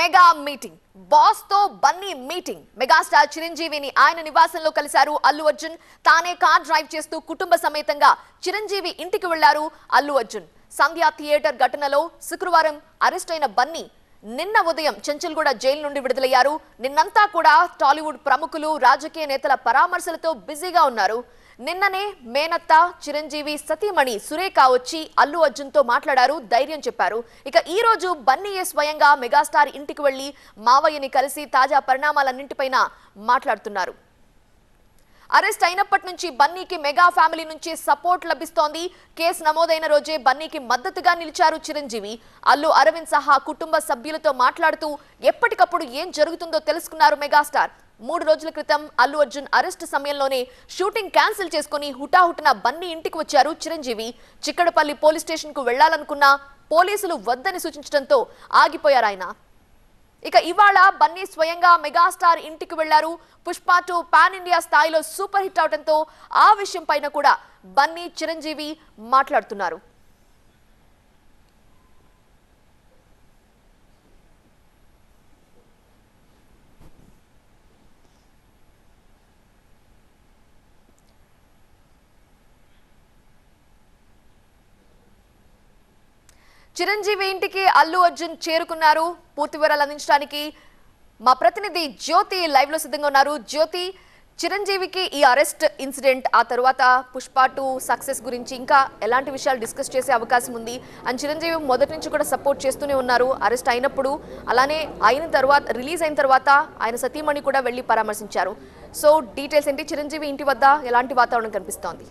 mega meeting boss తో Bunny meeting megastar చిరంజీవిని ఆయన నివాసంలో కలిశారు అల్లు అర్జున్ తానే కార్ డ్రైవ్ చేస్తూ కుటుంబ సమేతంగా చిరంజీవి ఇంటికి వెళ్లారు అల్లు అర్జున్ సంధ్య థియేటర్ ఘటనలో శుక్రవారం అరెస్ట్ అయిన బన్నీ నిన్న ఉదయం చెంచల్గూడ జైలు నుండి విడుదలయ్యారు నిన్నంతా కూడా టాలీవుడ్ ప్రముఖులు రాజకీయ నేతల పరామర్శలతో బిజీగా ఉన్నారు నిన్ననే మేనత్త చిరంజీవి సతీమణి సురేఖ వచ్చి అల్లు అర్జున్ తో మాట్లాడారు ధైర్యం చెప్పారు ఇక ఈ రోజు బన్నీయే స్వయంగా మెగాస్టార్ ఇంటికి వెళ్లి మావయ్యని కలిసి తాజా పరిణామాలన్నింటిపైన మాట్లాడుతున్నారు అరెస్ట్ అయినప్పటి నుంచి బన్నీకి మెగా ఫ్యామిలీ నుంచి సపోర్ట్ లభిస్తోంది కేసు నమోదైన రోజే బన్నీకి మద్దతుగా నిలిచారు చిరంజీవి అల్లు అరవింద్ సహా కుటుంబ సభ్యులతో మాట్లాడుతూ ఎప్పటికప్పుడు ఏం జరుగుతుందో తెలుసుకున్నారు మెగాస్టార్ 3 రోజుల క్రితం అల్లు అర్జున్ అరెస్ట్ సమయంలోనే షూటింగ్ క్యాన్సిల్ చేసుకుని హుటాహుటిన బన్నీ ఇంటికి వచ్చారు చిరంజీవి చిక్కడపల్లి పోలీస్ స్టేషన్ కు వెళ్లాలనుకున్నా పోలీసులు వద్దని సూచించడంతో ఆగిపోయారు ఆయన ఇక ఇవాళ బన్నీ స్వయంగా మెగాస్టార్ ఇంటికి వెళ్లారు పుష్ప 2 పాన్ ఇండియా స్థాయిలో సూపర్ హిట్ అవడంతో ఆ విషయం పైన కూడా బన్నీ చిరంజీవి మాట్లాడుతున్నారు చిరంజీవి ఇంటికి అల్లు అర్జున్ చేరుకున్నారు పూర్తి వివరాలు అందించడానికి మా ప్రతినిధి జ్యోతి లైవ్ లో సిద్ధంగా ఉన్నారు జ్యోతి చిరంజీవికి ఈ అరెస్ట్ ఇన్సిడెంట్ ఆ తర్వాత పుష్ప 2 సక్సెస్ గురించి ఇంకా ఎలాంటి విషయాలు డిస్కస్ చేసే అవకాశం ఉంది అండ్ చిరంజీవి మొదటి నుంచి కూడా సపోర్ట్ చేస్తూనే ఉన్నారు అరెస్ట్ అయినప్పుడు అలానే అయిన తర్వాత రిలీజ్ అయిన తర్వాత ఆయన సతీమణి కూడా వెళ్లి పరామర్శించారు సో డీటెయిల్స్ ఏంటి చిరంజీవి ఇంటి వద్ద ఎలాంటి వాతావరణం కనిపిస్తోంది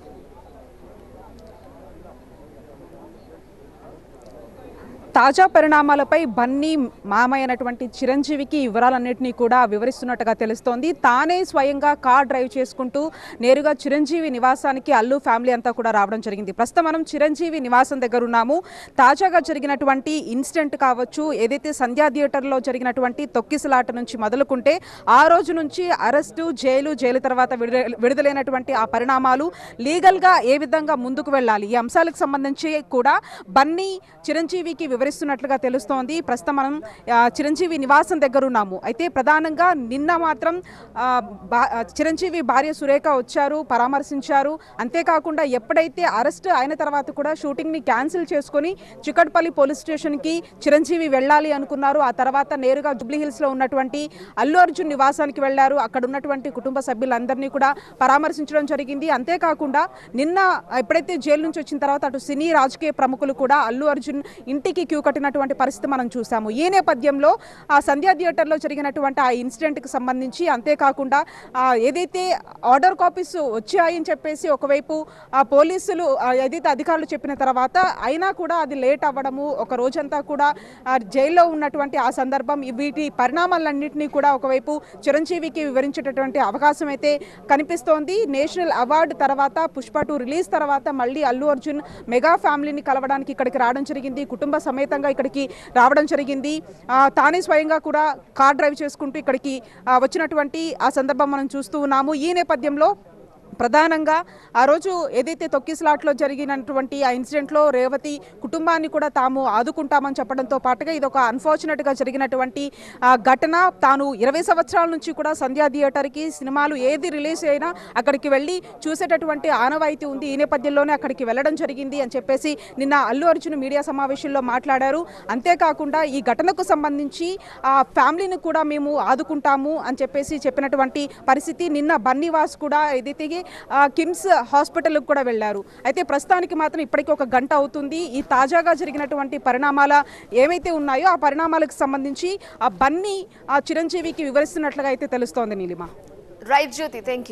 తాజా పరిణామాలపై బన్నీ మామయ్యనటువంటి చిరంజీవికి వివరాలన్నింటినీ కూడా వివరిస్తున్నట్టుగా తెలుస్తోంది తానే స్వయంగా కార్ డ్రైవ్ చేసుకుంటూ నేరుగా చిరంజీవి నివాసానికి అల్లు ఫ్యామిలీ అంతా కూడా రావడం జరిగింది ప్రస్తుతం మనం చిరంజీవి నివాసం దగ్గర ఉన్నాము తాజాగా జరిగినటువంటి ఇన్సిడెంట్ కావచ్చు ఏదైతే సంధ్యా థియేటర్లో జరిగినటువంటి తొక్కిసలాట నుంచి మొదలుకుంటే ఆ రోజు నుంచి అరెస్టు జైలు తర్వాత విడుదలైనటువంటి ఆ పరిణామాలు లీగల్గా ఏ విధంగా ముందుకు వెళ్ళాలి ఈ అంశాలకు సంబంధించి కూడా బన్నీ చిరంజీవికి వివరిస్తున్నట్లుగా తెలుస్తోంది ప్రస్తుతం మనం చిరంజీవి నివాసం దగ్గర ఉన్నాము అయితే ప్రధానంగా నిన్న మాత్రం చిరంజీవి భార్య సురేఖ వచ్చారు పరామర్శించారు అంతేకాకుండా ఎప్పుడైతే అరెస్ట్ అయిన తర్వాత కూడా షూటింగ్ని క్యాన్సిల్ చేసుకొని చిక్కడపల్లి పోలీస్ స్టేషన్కి చిరంజీవి వెళ్ళాలి అనుకున్నారు ఆ తర్వాత నేరుగా జూబ్లీహిల్స్లో ఉన్నటువంటి అల్లు అర్జున్ నివాసానికి వెళ్లారు అక్కడ ఉన్నటువంటి కుటుంబ సభ్యులందరినీ కూడా పరామర్శించడం జరిగింది అంతేకాకుండా నిన్న ఎప్పుడైతే జైలు నుంచి వచ్చిన తర్వాత అటు సినీ రాజకీయ ప్రముఖులు కూడా అల్లు అర్జున్ ఇంటికి క్యూ కట్టినటువంటి పరిస్థితి మనం చూసాము ఈ నేపథ్యంలో ఆ సంధ్యా థియేటర్లో జరిగినటువంటి ఆ ఇన్సిడెంట్కి సంబంధించి అంతేకాకుండా ఏదైతే ఆర్డర్ కాపీస్ వచ్చాయని చెప్పేసి ఒకవైపు ఆ పోలీసులు ఏదైతే అధికారులు చెప్పిన తర్వాత అయినా కూడా అది లేట్ అవ్వడము ఒక రోజంతా కూడా జైల్లో ఉన్నటువంటి ఆ సందర్భం వీటి పరిణామాలన్నింటినీ కూడా ఒకవైపు చిరంజీవికి వివరించేటటువంటి అవకాశం అయితే కనిపిస్తోంది నేషనల్ అవార్డు తర్వాత పుష్ప 2 రిలీజ్ తర్వాత మళ్ళీ అల్లు అర్జున్ మెగా ఫ్యామిలీని కలవడానికి ఇక్కడికి రావడం జరిగింది కుటుంబ సమేతంగా ఇక్కడికి రావడం జరిగింది తానే స్వయంగా కూడా కార్ డ్రైవ్ చేసుకుంటూ ఇక్కడికి వచ్చినటువంటి ఆ సందర్భం మనం చూస్తూ ఉన్నాము ఈ నేపథ్యంలో ప్రధానంగా ఆ రోజు ఏదైతే తొక్కిసలాట్లో జరిగినటువంటి ఆ ఇన్సిడెంట్లో రేవతి కుటుంబాన్ని కూడా తాము ఆదుకుంటామని చెప్పడంతో పాటుగా ఇది ఒక అన్ఫార్చునేట్గా జరిగినటువంటి ఘటన తాను 20 సంవత్సరాల నుంచి కూడా సంధ్యా థియేటర్కి సినిమాలు ఏది రిలీజ్ అయినా అక్కడికి వెళ్ళి చూసేటటువంటి ఆనవాయితీ ఉంది ఈ నేపథ్యంలోనే అక్కడికి వెళ్ళడం జరిగింది అని చెప్పేసి నిన్న అల్లు అర్జున్ మీడియా సమావేశంలో మాట్లాడారు అంతేకాకుండా ఈ ఘటనకు సంబంధించి ఆ ఫ్యామిలీని కూడా మేము ఆదుకుంటాము అని చెప్పేసి చెప్పినటువంటి పరిస్థితి నిన్న బన్నీవాస్ కూడా ఏదైతే కిమ్స్ హాస్పిటల్కి కూడా వెళ్లారు అయితే ప్రస్తుతానికి మాత్రం ఇప్పటికీ 1 గంట అవుతుంది ఈ తాజాగా జరిగినటువంటి పరిణామాల ఏవైతే ఉన్నాయో ఆ పరిణామాలకు సంబంధించి ఆ బన్నీ ఆ చిరంజీవికి వివరిస్తున్నట్లుగా అయితే తెలుస్తోంది Neelima right Jyothi thank you